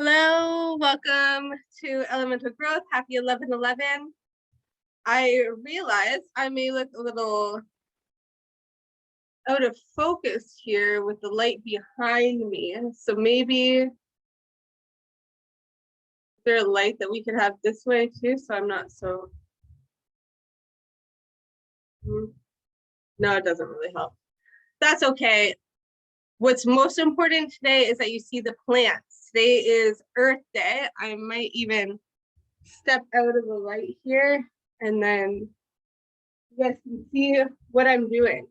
Hello, welcome to Elemental Growth. Happy 11/11. I realize I may look a little out of focus here with the light behind me. So maybe is there a light that we could have this way too? So I'm not so. No, it doesn't really help. That's okay. What's most important today is that you see the plants. Today is Earth Day. I might even step out of the light here and then you guys can see what I'm doing.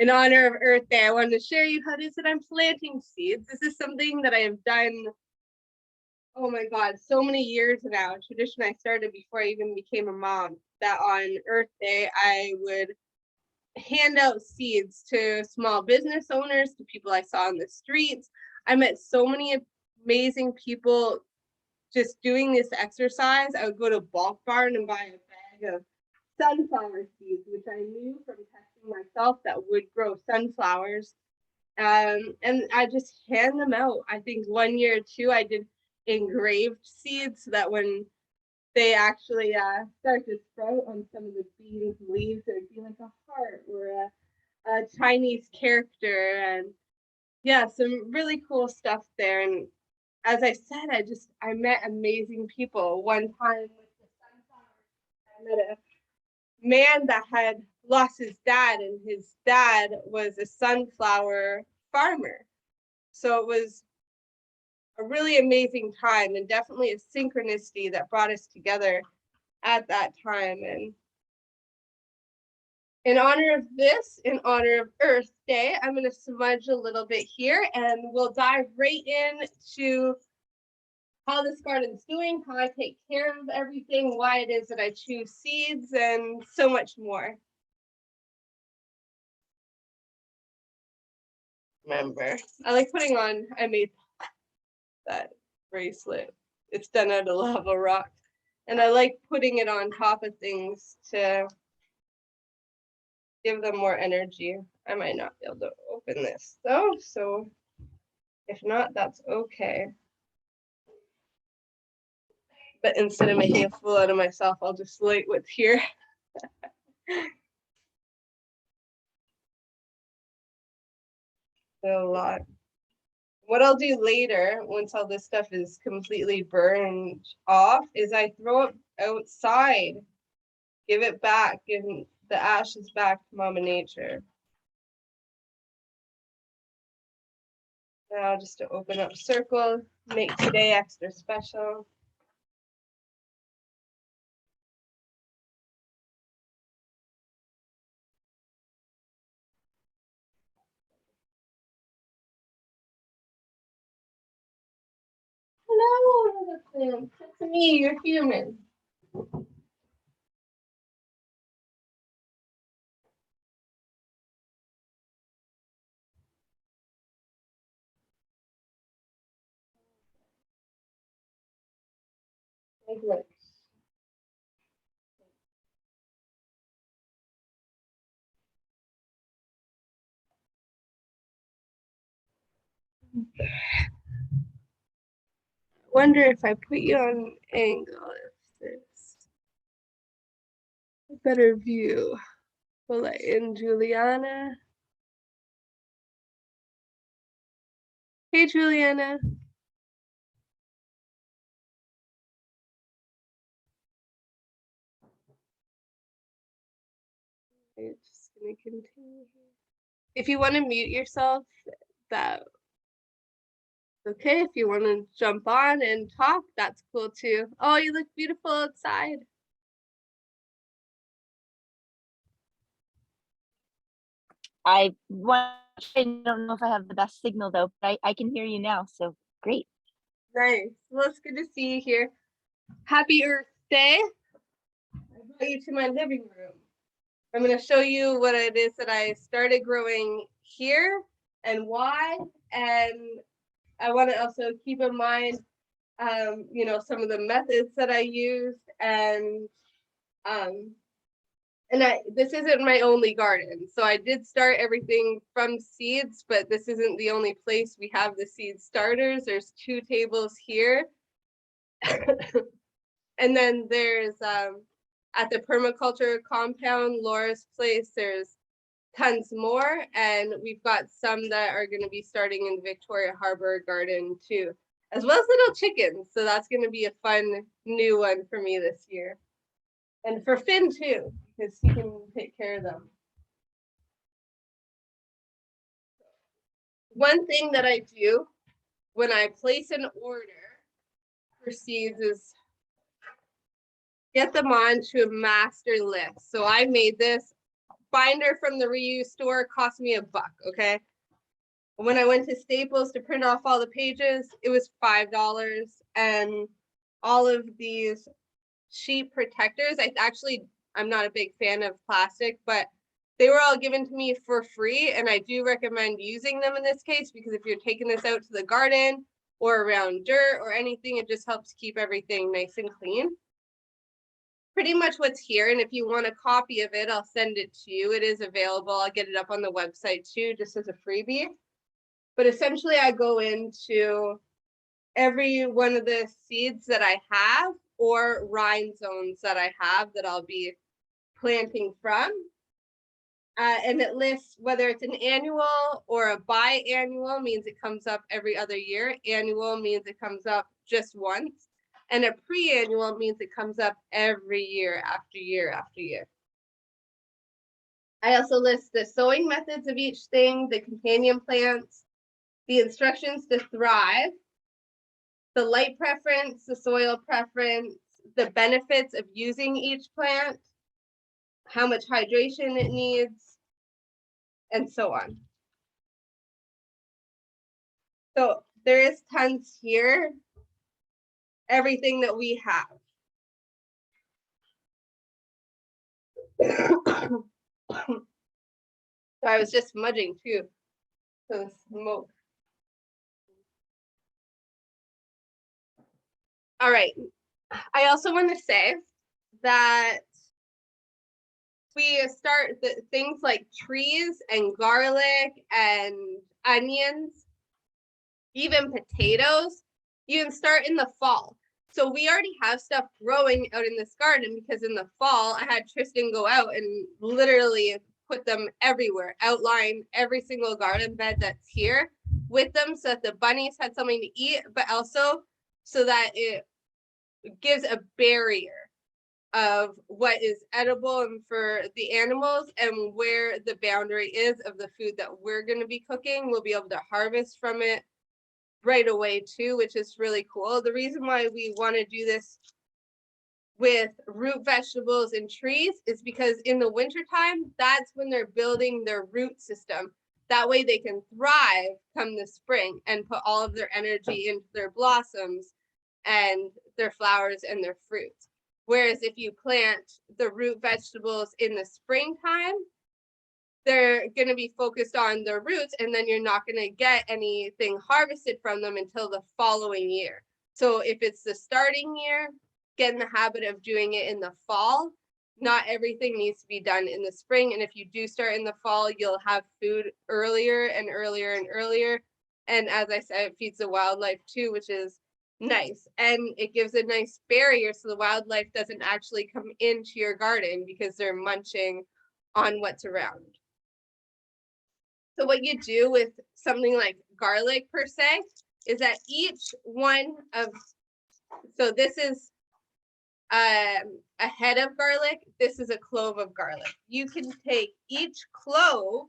In honor of Earth Day, I wanted to share you how it is that I'm planting seeds. This is something that I have done, oh my God, so many years now. A tradition I started before I even became a mom, that on Earth Day, I would hand out seeds to small business owners, to people I saw on the streets. I met so many amazing people just doing this exercise. I would go to Bulk Barn and buy a bag of sunflower seeds, which I knew from testing myself that would grow sunflowers. And I just hand them out. I think 1 year or two, I did engraved seeds so that when they actually start to sprout on some of the beans and leaves, it would be like a heart or a Chinese character. And yeah, some really cool stuff there. And as I said, I met amazing people. One time with the sunflowers, I met a man that had lost his dad, and his dad was a sunflower farmer. So it was a really amazing time and definitely a synchronicity that brought us together at that time. And in honor of this, in honor of Earth Day, I'm going to smudge a little bit here and we'll dive right into how this garden's doing, how I take care of everything, why it is that I choose seeds, and so much more. Remember, I like putting on, I made that bracelet. It's done out of lava rock. And I like putting it on top of things to give them more energy. I might not be able to open this though, so if not, that's okay. But instead of making a fool out of myself, I'll just light what's here. A lot. What I'll do later, once all this stuff is completely burned off, is I throw it outside, give it back, give the ashes back to Mama Nature. Now just to open up circle, make today extra special. Hello, plants. It's me, you're human. Like, wonder if I put you on angle, if there's a better view. We'll let in Juliana. Hey, Juliana. I'm just gonna continue here. If you want to mute yourself, that's okay. If you want to jump on and talk, that's cool too. Oh, you look beautiful outside. I don't know if I have the best signal though, but I can hear you now, so great. Nice. Well, it's good to see you here. Happy Earth Day. I brought you to my living room. I'm going to show you what it is that I started growing here and why. And I want to also keep in mind, you know, some of the methods that I used and And this isn't my only garden. So I did start everything from seeds, but this isn't the only place we have the seed starters. There's 2 tables here. And then there's at the permaculture compound, Laura's place, there's tons more. And we've got some that are going to be starting in Victoria Harbor Garden too, as well as little chickens. So that's going to be a fun new one for me this year. And for Finn too, because he can take care of them. One thing that I do when I place an order for seeds is get them onto a master list. So I made this binder from the reuse store, cost me $1, okay? When I went to Staples to print off all the pages, it was $5. And all of these sheet protectors, I'm not a big fan of plastic, but they were all given to me for free. And I do recommend using them in this case, because if you're taking this out to the garden or around dirt or anything, it just helps keep everything nice and clean. Pretty much what's here. And if you want a copy of it, I'll send it to you. It is available. I'll get it up on the website too, just as a freebie. But essentially I go into every one of the seeds that I have or rind zones that I have that I'll be planting from. And it lists whether it's an annual or a biannual, means it comes up every other year. Annual means it comes up just once. And a pre-annual means it comes up every year after year after year. I also list the sowing methods of each thing, the companion plants, the instructions to thrive, the light preference, the soil preference, the benefits of using each plant, how much hydration it needs, and so on. So there is tons here, everything that we have. So I was just smudging too, so the smoke. All right, I also want to say that we start things like trees and garlic and onions, even potatoes, you can start in the fall. So we already have stuff growing out in this garden, because in the fall I had Tristan go out and literally put them everywhere, outline every single garden bed that's here with them, so that the bunnies had something to eat, but also so that it gives a barrier of what is edible and for the animals, and where the boundary is of the food that we're going to be cooking. We'll be able to harvest from it right away too, which is really cool. The reason why we want to do this with root vegetables and trees is because in the wintertime, that's when they're building their root system. That way they can thrive come the spring and put all of their energy into their blossoms and their flowers and their fruits. Whereas if you plant the root vegetables in the springtime, they're going to be focused on their roots, and then you're not going to get anything harvested from them until the following year. So if it's the starting year, get in the habit of doing it in the fall. Not everything needs to be done in the spring. And if you do start in the fall, you'll have food earlier and earlier and earlier. And as I said, it feeds the wildlife too, which is nice. And it gives a nice barrier so the wildlife doesn't actually come into your garden because they're munching on what's around. So what you do with something like garlic per se is that each one of, so this is a head of garlic, this is a clove of garlic. You can take each clove,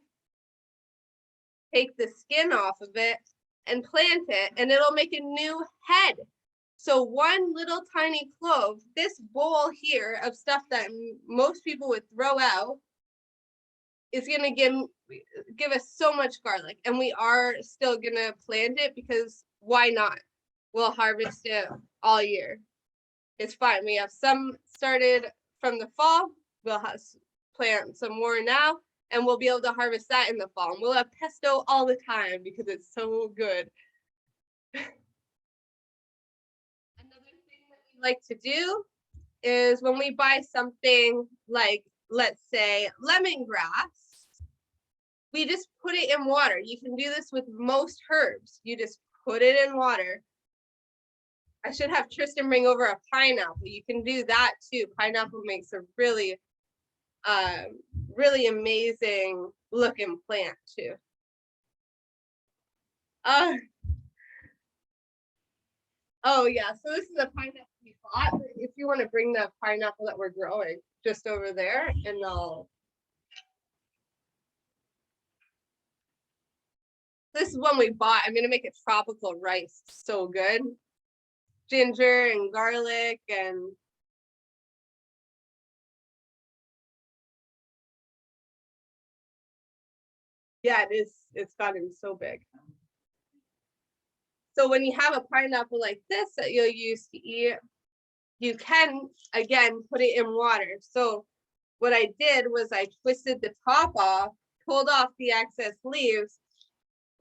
take the skin off of it and plant it, and it'll make a new head. So one little tiny clove, this bowl here of stuff that most people would throw out, is going to give us so much garlic. And we are still going to plant it because why not? We'll harvest it all year. It's fine. We have some started from the fall. We'll plant some more now, and we'll be able to harvest that in the fall. And we'll have pesto all the time because it's so good. Another thing that we like to do is when we buy something like let's say lemongrass, we just put it in water. You can do this with most herbs. You just put it in water. I should have Tristan bring over a pineapple. You can do that too. Pineapple makes a really, really amazing looking plant too. Oh yeah, so this is a pineapple we bought. If you want to bring the pineapple that we're growing just over there, and this is one we bought. I'm gonna make a tropical rice. So good. Ginger and garlic and yeah, it is. It's gotten so big. So when you have a pineapple like this that you'll use to eat, you can, again, put it in water. So what I did was I twisted the top off, pulled off the excess leaves,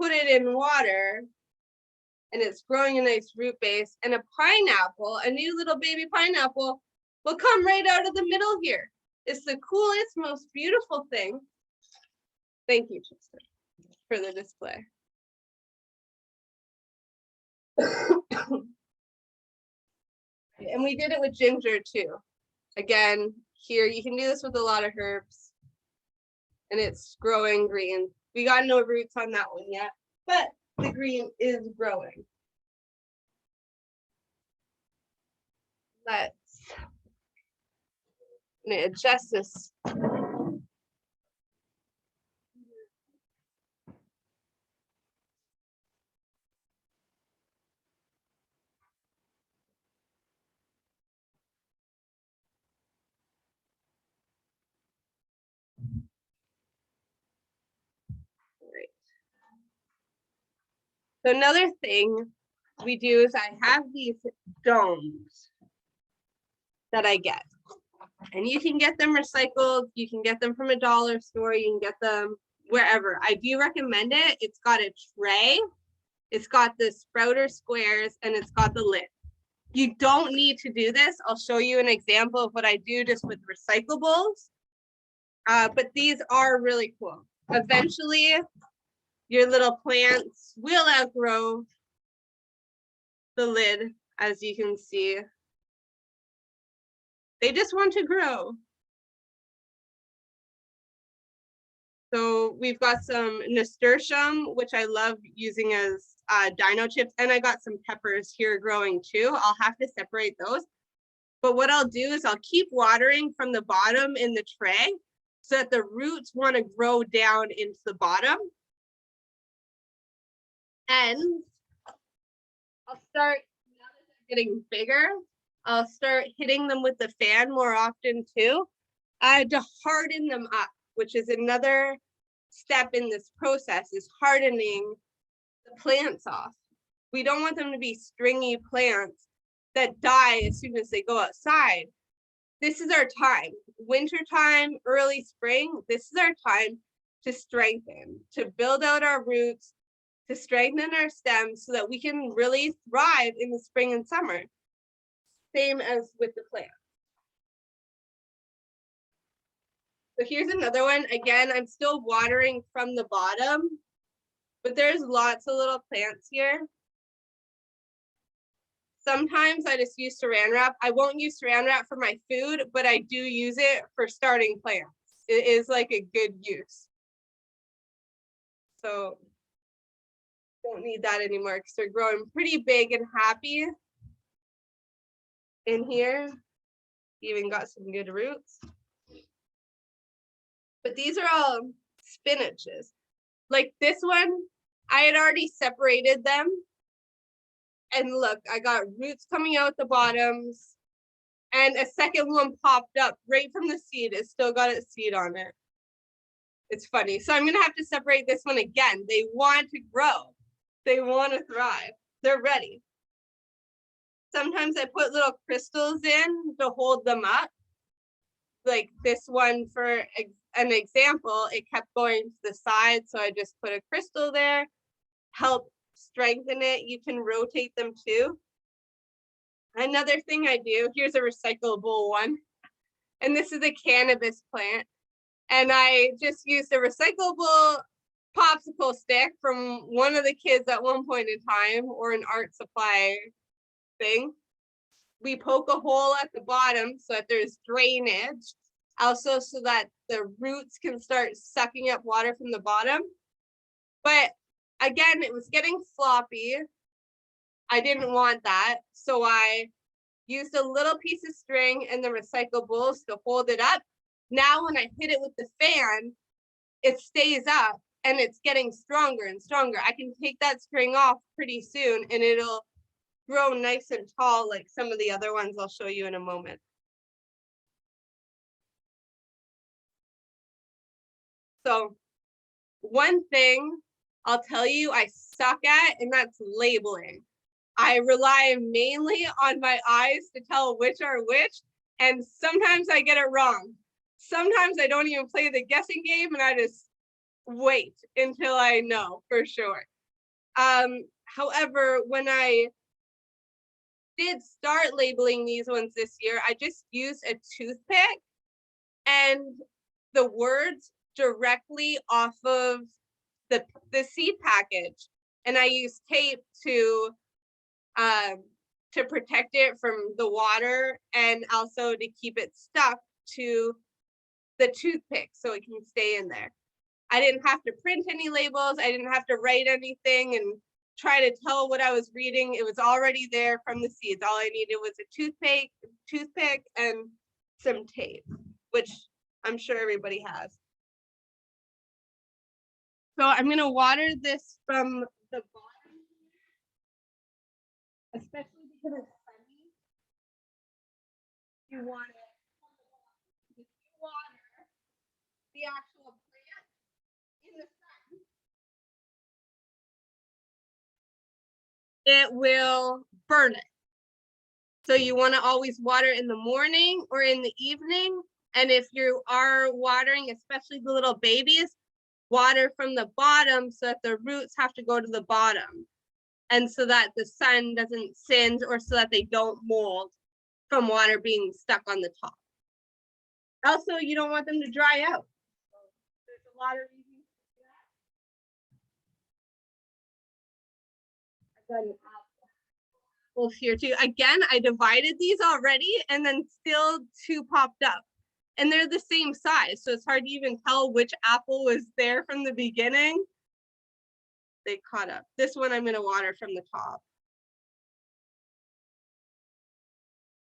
put it in water, and it's growing a nice root base. And a pineapple, a new little baby pineapple, will come right out of the middle here. It's the coolest, most beautiful thing. Thank you, Tristan, for the display. And we did it with ginger too. Again, here you can do this with a lot of herbs, and it's growing green. We got no roots on that one yet, but the green is growing. Let's adjust this. So another thing we do is I have these domes that I get. And you can get them recycled. You can get them from a dollar store. You can get them wherever. I do recommend it. It's got a tray. It's got the sprouter squares and it's got the lid. You don't need to do this. I'll show you an example of what I do just with recyclables. But these are really cool. Eventually, your little plants will outgrow the lid, as you can see. They just want to grow. So we've got some nasturtium, which I love using as dino chips, and I got some peppers here growing too. I'll have to separate those. But what I'll do is I'll keep watering from the bottom in the tray so that the roots want to grow down into the bottom. And I'll start, now that they're getting bigger, I'll start hitting them with the fan more often too, to harden them up, which is another step in this process, is hardening the plants off. We don't want them to be stringy plants that die as soon as they go outside. This is our time. Winter time, early spring, this is our time to strengthen, to build out our roots, to strengthen our stems so that we can really thrive in the spring and summer. Same as with the plant. So here's another one. Again, I'm still watering from the bottom, but there's lots of little plants here. Sometimes I just use saran wrap. I won't use saran wrap for my food, but I do use it for starting plants. It is like a good use. So don't need that anymore because they're growing pretty big and happy in here. Even got some good roots. But these are all spinaches. Like this one, I had already separated them. And look, I got roots coming out the bottoms. And a second one popped up right from the seed. It still got its seed on it. It's funny. So I'm gonna have to separate this one again. They want to grow. They want to thrive. They're ready. Sometimes I put little crystals in to hold them up. Like this one, for an example, it kept going to the side. So I just put a crystal there, help strengthen it. You can rotate them too. Another thing I do, here's a recyclable one. and this is a cannabis plant. And I just used a recyclable popsicle stick from one of the kids at one point in time, or an art supply thing. We poke a hole at the bottom so that there's drainage, also so that the roots can start sucking up water from the bottom. But again, it was getting floppy. I didn't want that, so I used a little piece of string and the recyclables to hold it up. Now when I hit it with the fan, it stays up and it's getting stronger and stronger. I can take that string off pretty soon and it'll grow nice and tall like some of the other ones I'll show you in a moment. So one thing I'll tell you I suck at, and that's labeling. I rely mainly on my eyes to tell which are which, and sometimes I get it wrong. Sometimes I don't even play the guessing game and I just wait until I know for sure. However, when I did start labeling these ones this year, I just used a toothpick and the words directly off of the seed package, and I used tape to protect it from the water and also to keep it stuck to the toothpick so it can stay in there. I didn't have to print any labels. I didn't have to write anything and try to tell what I was reading. It was already there from the seeds. All I needed was a toothpick and some tape, which I'm sure everybody has. So I'm going to water this from the bottom, especially because it's sunny. You want it, if you water the actual plant in the sun, it will burn it. So you want to always water in the morning or in the evening. And if you are watering, especially the little babies, water from the bottom so that the roots have to go to the bottom. And so that the sun doesn't singe, or so that they don't mold from water being stuck on the top. Also, you don't want them to dry out. So there's a lot of reasons for that. I've got an apple here too. Again, I divided these already and then still two popped up. And they're the same size, so it's hard to even tell which apple was there from the beginning. They caught up. This one I'm going to water from the top.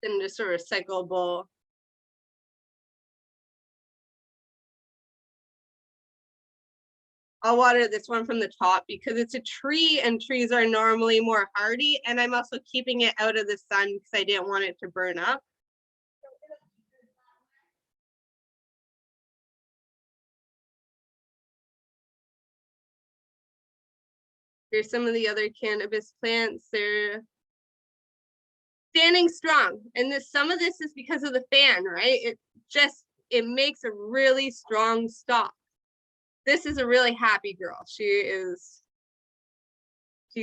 Then just a recyclable. I'll water this one from the top because it's a tree and trees are normally more hardy, and I'm also keeping it out of the sun because I didn't want it to burn up. Here's some of the other cannabis plants. They're standing strong. And some of this is because of the fan, right? It makes a really strong stalk. This is a really happy girl. She's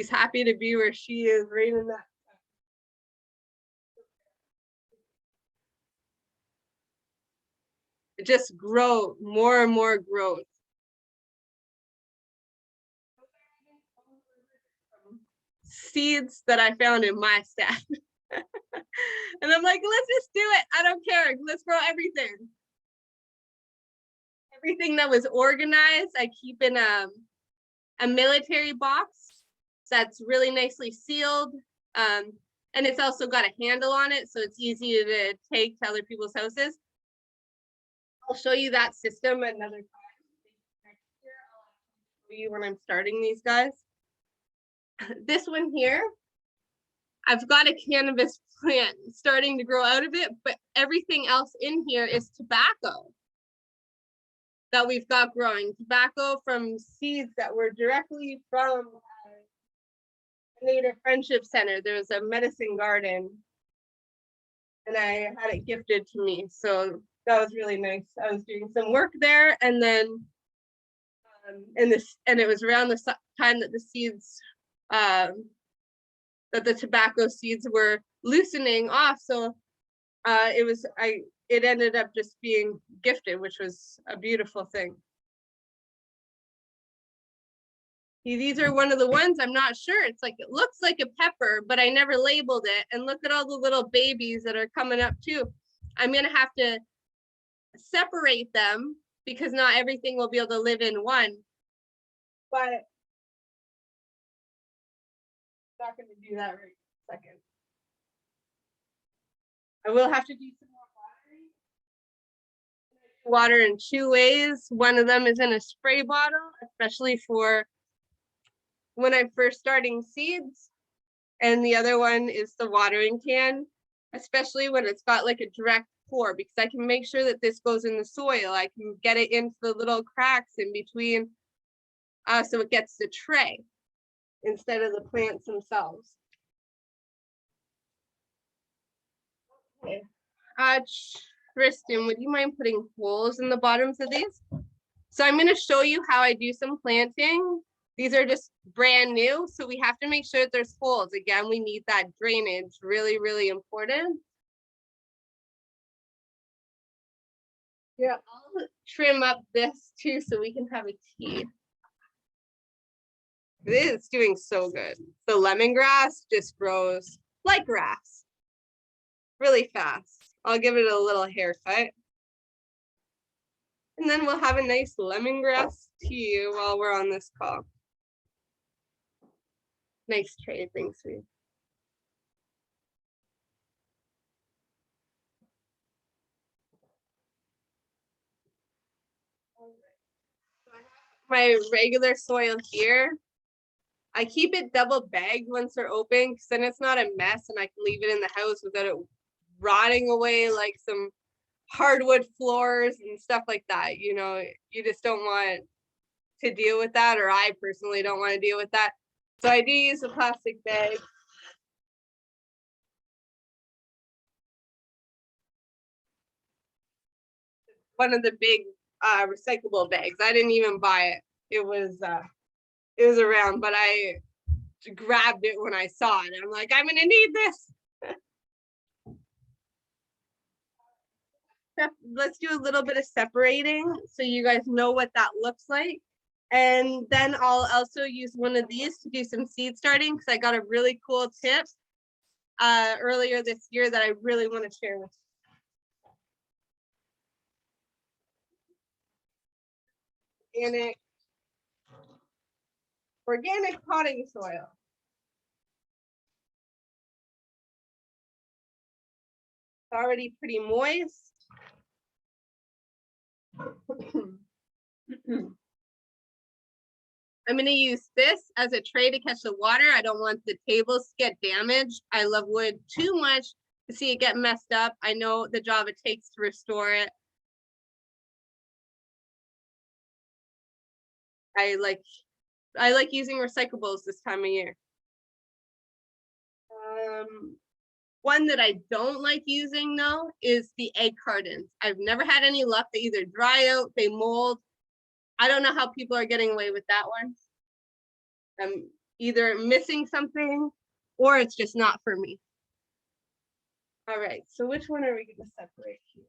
happy to be where she is right in that. It just grow more and more growth. Seeds that I found in my stash. And I'm like, let's just do it. I don't care. Let's grow everything. Everything that was organized, I keep in a military box that's really nicely sealed. And it's also got a handle on it, so it's easy to take to other people's houses. I'll show you that system another time. Next year, I'll show you when I'm starting these guys. This one here, I've got a cannabis plant starting to grow out of it, but everything else in here is tobacco that we've got growing. Tobacco from seeds that were directly from Native Friendship Center. There was a medicine garden and I had it gifted to me. So that was really nice. I was doing some work there, and then and it was around the time that the seeds that the tobacco seeds were loosening off. So I it ended up just being gifted, which was a beautiful thing. These are one of the ones, I'm not sure. It's like, it looks like a pepper, but I never labeled it. And look at all the little babies that are coming up too. I'm gonna have to separate them because not everything will be able to live in one. But I'm not gonna do that right in a second. I will have to do some more watering. Water in 2 ways. One of them is in a spray bottle, especially for when I'm first starting seeds. And the other one is the watering can, especially when it's got like a direct pour, because I can make sure that this goes in the soil. I can get it into the little cracks in between, so it gets the tray instead of the plants themselves. Okay. Tristan, would you mind putting holes in the bottoms of these? So I'm going to show you how I do some planting. These are just brand new, so we have to make sure that there's holes. Again, we need that drainage, really, really important. Yeah, I'll trim up this too so we can have a tea. It's doing so good. The lemongrass just grows like grass, really fast. I'll give it a little haircut. And then we'll have a nice lemongrass tea while we're on this call. Nice tray, thanks, sweet. My regular soil here, I keep it double bagged once they're open, because then it's not a mess and I can leave it in the house without it rotting away like some hardwood floors and stuff like that. You know, you just don't want to deal with that, or I personally don't want to deal with that. So I do use a plastic bag. One of the big recyclable bags. I didn't even buy it. It was around, but I grabbed it when I saw it. I'm like, I'm gonna need this. Let's do a little bit of separating so you guys know what that looks like. And then I'll also use one of these to do some seed starting, because I got a really cool tip earlier this year that I really want to share with you. Organic potting soil. It's already pretty moist. I'm going to use this as a tray to catch the water. I don't want the tables to get damaged. I love wood too much to see it get messed up. I know the job it takes to restore it. I like using recyclables this time of year. One that I don't like using though is the egg cartons. I've never had any luck. They either dry out, they mold. I don't know how people are getting away with that one. I'm either missing something or it's just not for me. All right, so which one are we going to separate here?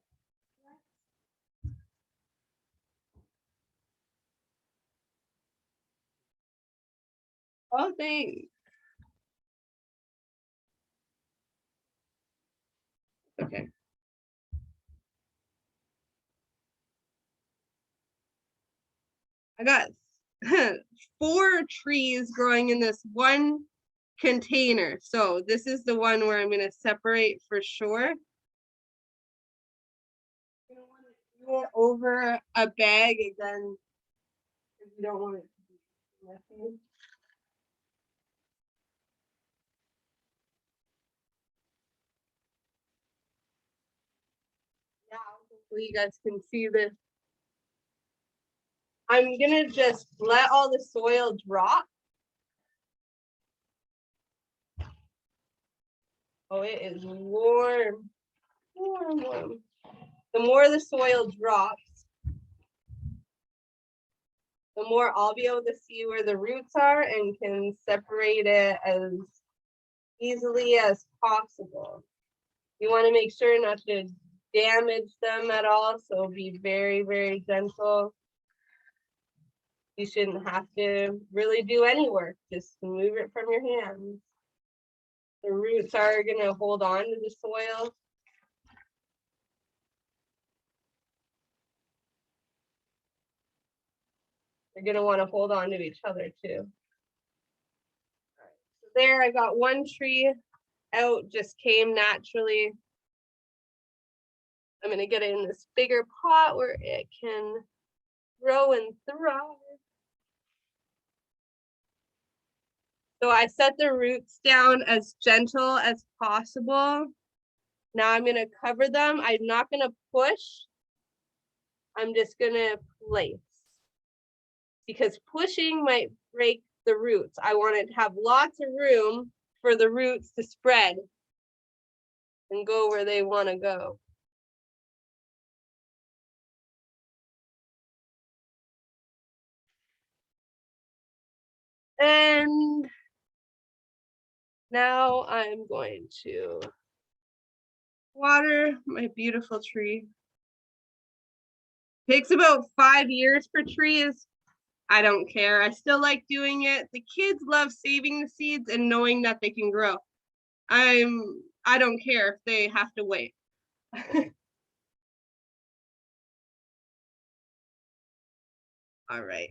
Oh, thanks. Okay. I got 4 trees growing in this one container. So this is the one where I'm going to separate for sure. You don't want to do it over a bag again if you don't want it to be messy. Yeah, hopefully you guys can see this. I'm gonna just let all the soil drop. Oh, it is warm. Warm, warm. The more the soil drops, the more I'll be able to see where the roots are and can separate it as easily as possible. You want to make sure not to damage them at all, so be very, very gentle. You shouldn't have to really do any work, just move it from your hands. The roots are going to hold on to the soil. They're going to want to hold on to each other too. So there, I got one tree out, just came naturally. I'm going to get it in this bigger pot where it can grow and thrive. So I set the roots down as gentle as possible. Now I'm going to cover them. I'm not going to push. I'm just going to place. Because pushing might break the roots. I want it to have lots of room for the roots to spread and go where they want to go. And now I'm going to water my beautiful tree. Takes about 5 years for trees. I don't care. I still like doing it. The kids love saving the seeds and knowing that they can grow. I don't care if they have to wait. All right.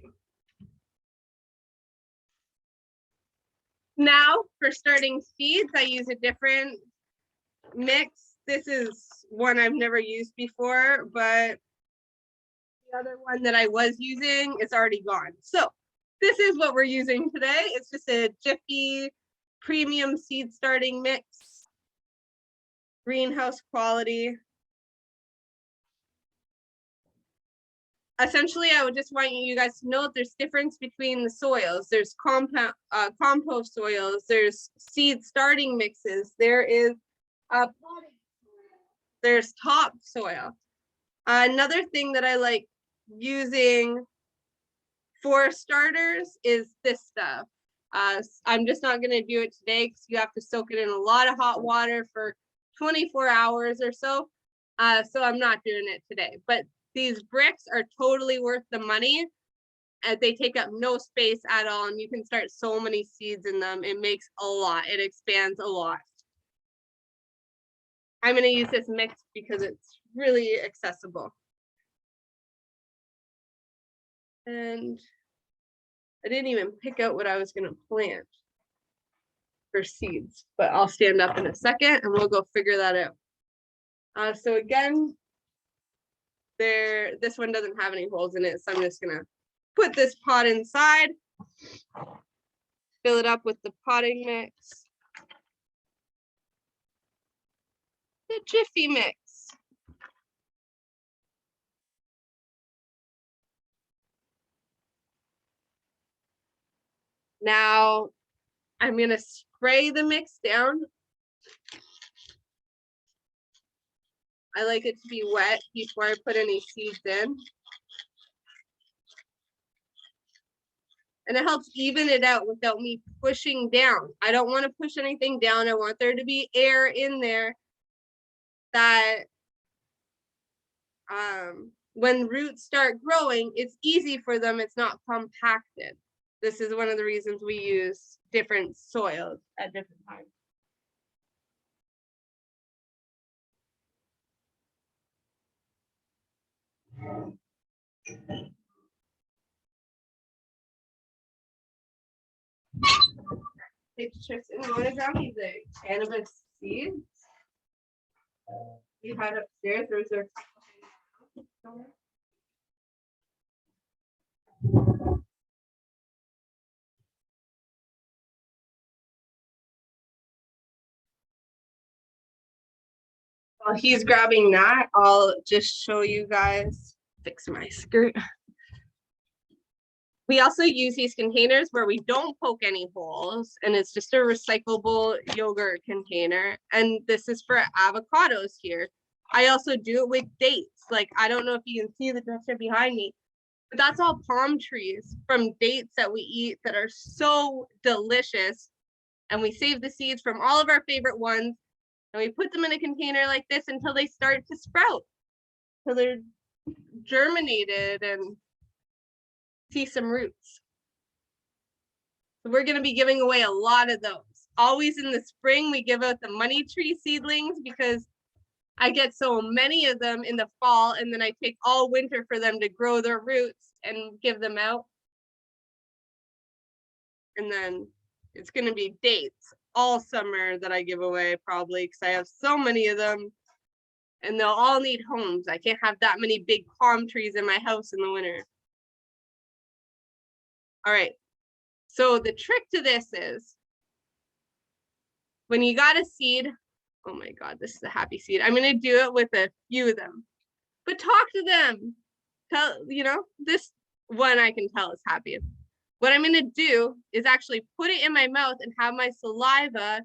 Now for starting seeds, I use a different mix. This is one I've never used before, but the other one that I was using is already gone. So this is what we're using today. It's just a Jiffy premium seed starting mix, greenhouse quality. Essentially, I would just want you guys to know that there's difference between the soils. There's compost soils, there's seed starting mixes, there is potting soil, there's top soil. Another thing that I like using for starters is this stuff. I'm just not going to do it today because you have to soak it in a lot of hot water for 24 hours or so. So I'm not doing it today. But these bricks are totally worth the money. And they take up no space at all. And you can start so many seeds in them. It makes a lot. It expands a lot. I'm going to use this mix because it's really accessible. And I didn't even pick out what I was going to plant for seeds, but I'll stand up in a second and we'll go figure that out. So again, this one doesn't have any holes in it, so I'm just going to put this pot inside, fill it up with the potting mix, the Jiffy mix. Now I'm going to spray the mix down. I like it to be wet before I put any seeds in. And it helps even it out without me pushing down. I don't want to push anything down. I want there to be air in there that when roots start growing, it's easy for them. It's not compacted. This is one of the reasons we use different soils at different times. Hey, Tristan, you want to grab me the cannabis seeds you had upstairs? Or is there? While he's grabbing that, I'll just show you guys, fix my skirt. We also use these containers where we don't poke any holes, and it's just a recyclable yogurt container. And this is for avocados here. I also do it with dates. Like, I don't know if you can see the dresser behind me, but that's all palm trees from dates that we eat that are so delicious. And we save the seeds from all of our favorite ones. And we put them in a container like this until they start to sprout, till they're germinated and see some roots. So we're going to be giving away a lot of those. Always in the spring, we give out the money tree seedlings because I get so many of them in the fall, and then I take all winter for them to grow their roots and give them out. And then it's going to be dates all summer that I give away, probably, because I have so many of them, and they'll all need homes. I can't have that many big palm trees in my house in the winter. All right. So the trick to this is when you got a seed, oh my God, this is a happy seed. I'm going to do it with a few of them, but talk to them. Tell, this one I can tell is happy. What I'm going to do is actually put it in my mouth and have my saliva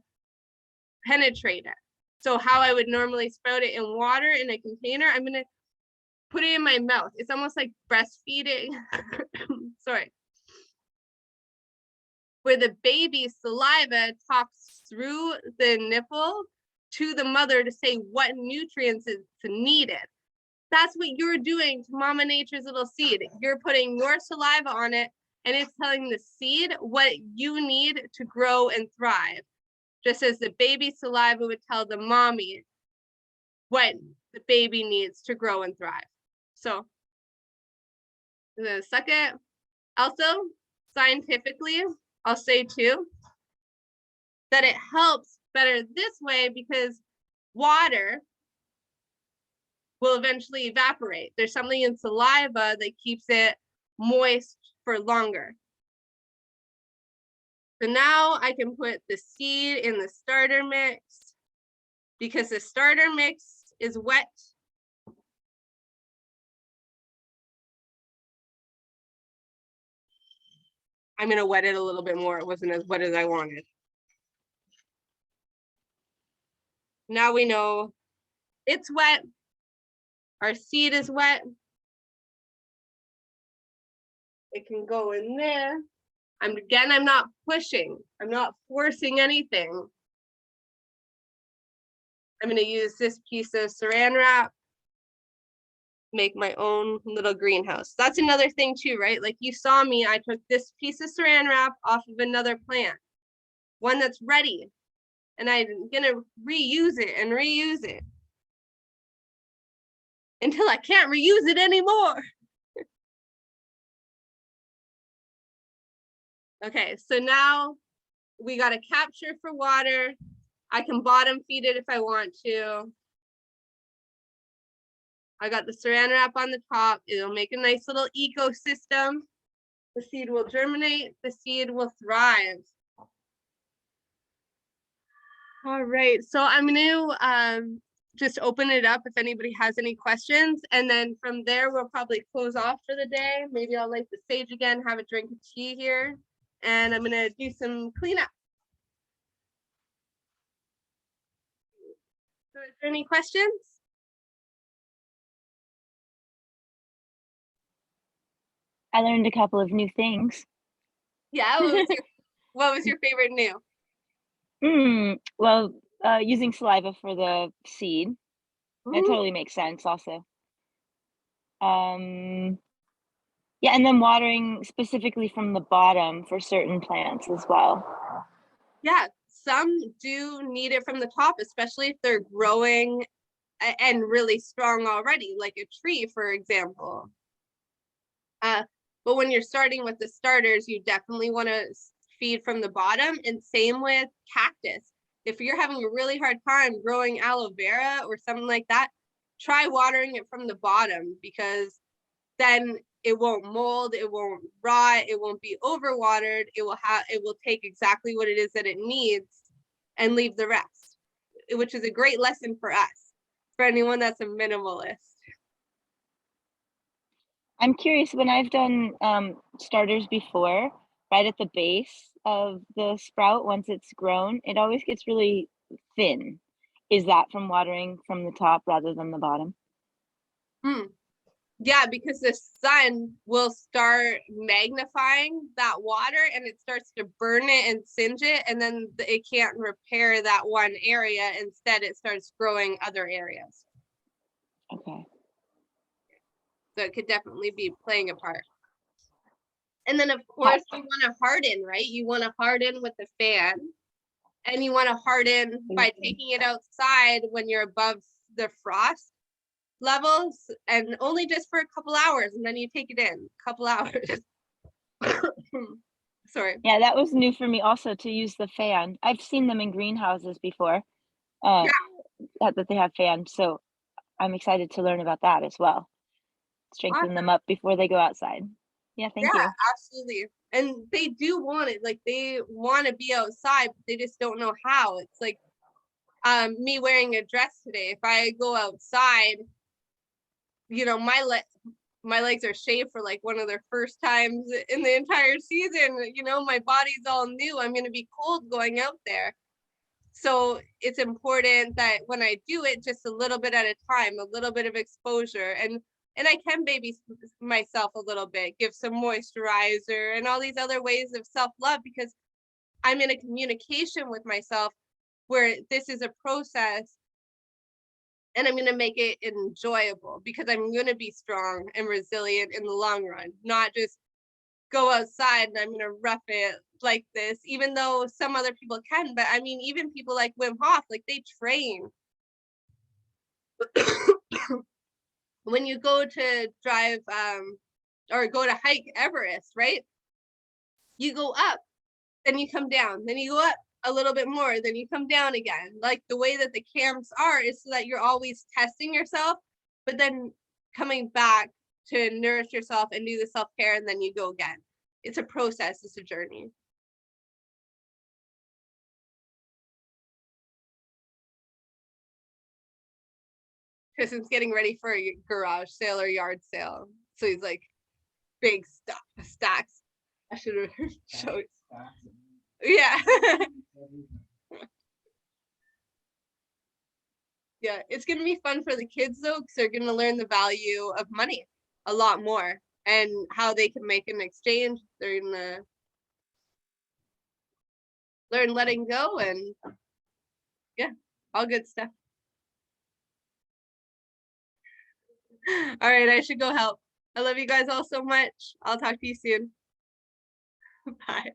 penetrate it. So how I would normally sprout it in water in a container, I'm going to put it in my mouth. It's almost like breastfeeding. Sorry. Where the baby's saliva talks through the nipple to the mother to say what nutrients is needed. That's what you're doing to Mama Nature's little seed. You're putting your saliva on it, and it's telling the seed what you need to grow and thrive. Just as the baby's saliva would tell the mommy what the baby needs to grow and thrive. So I'm gonna suck it. Also, scientifically, I'll say too, that it helps better this way because water will eventually evaporate. There's something in saliva that keeps it moist for longer. So now I can put the seed in the starter mix because the starter mix is wet. I'm going to wet it a little bit more. It wasn't as wet as I wanted. Now we know it's wet. Our seed is wet. It can go in there. I'm not pushing. I'm not forcing anything. I'm going to use this piece of saran wrap, make my own little greenhouse. That's another thing too, right? Like you saw me, I took this piece of saran wrap off of another plant, one that's ready, and I'm going to reuse it and reuse it until I can't reuse it anymore. Okay, so now we got a capture for water. I can bottom feed it if I want to. I got the saran wrap on the top. It'll make a nice little ecosystem. The seed will germinate. The seed will thrive. All right, so I'm going to just open it up if anybody has any questions. And then from there, we'll probably close off for the day. Maybe I'll light the sage again, have a drink of tea here. And I'm going to do some cleanup. So is there any questions? I learned a couple of new things. Yeah, what was your favorite new? Well, using saliva for the seed, that Ooh, totally makes sense also. Yeah, and then watering specifically from the bottom for certain plants as well. yeah, some do need it from the top, especially if they're growing and really strong already, like a tree, for example. But when you're starting with the starters, you definitely want to feed from the bottom, and same with cactus. If you're having a really hard time growing aloe vera or something like that, try watering it from the bottom, because then it won't mold, it won't rot, it won't be overwatered. It will take exactly what it is that it needs and leave the rest, which is a great lesson for us, for anyone that's a minimalist. I'm curious, when I've done starters before, right at the base of the sprout, once it's grown, it always gets really thin. Is that from watering from the top rather than the bottom? Yeah, because the sun will start magnifying that water and it starts to burn it and singe it, and then it can't repair that one area. Instead, it starts growing other areas. Okay. So it could definitely be playing a part. And then, of course, you want to harden, right? You want to harden with the fan, and you want to harden by taking it outside when you're above the frost levels, and only just for a couple hours, and then you take it in a couple hours. Sorry. Yeah, that was new for me also to use the fan. I've seen them in greenhouses before, uh, that they have fans, so I'm excited to learn about that as well. Strengthen Awesome. them up before they go outside. Yeah, thank Yeah, you. absolutely. And they do want it, like they want to be outside, but they just don't know how. It's like me wearing a dress today. If I go outside, you know, my legs are shaved for like one of their first times in the entire season. You know, my body's all new. I'm going to be cold going out there. So it's important that when I do it, just a little bit at a time, a little bit of exposure, and I can baby myself a little bit, give some moisturizer and all these other ways of self-love, because I'm in a communication with myself where this is a process, and I'm going to make it enjoyable because I'm going to be strong and resilient in the long run, not just go outside and I'm going to rough it like this, even though some other people can. But I mean, even people like Wim Hof, like they train. When you go to drive or go to hike Everest, right? You go up, then you come down, then you go up a little bit more, then you come down again. Like the way that the camps are is so that you're always testing yourself, but then coming back to nourish yourself and do the self-care, and then you go again. It's a process, it's a journey. Kristen's getting ready for a garage sale or yard sale. So he's like, big stuff, stacks. I should have showed. Yeah. Yeah, it's gonna be fun for the kids though, because they're gonna learn the value of money a lot more and how they can make an exchange. They're gonna learn letting go, and yeah, all good stuff. All right, I should go help. I love you guys all so much. I'll talk to you soon. Bye.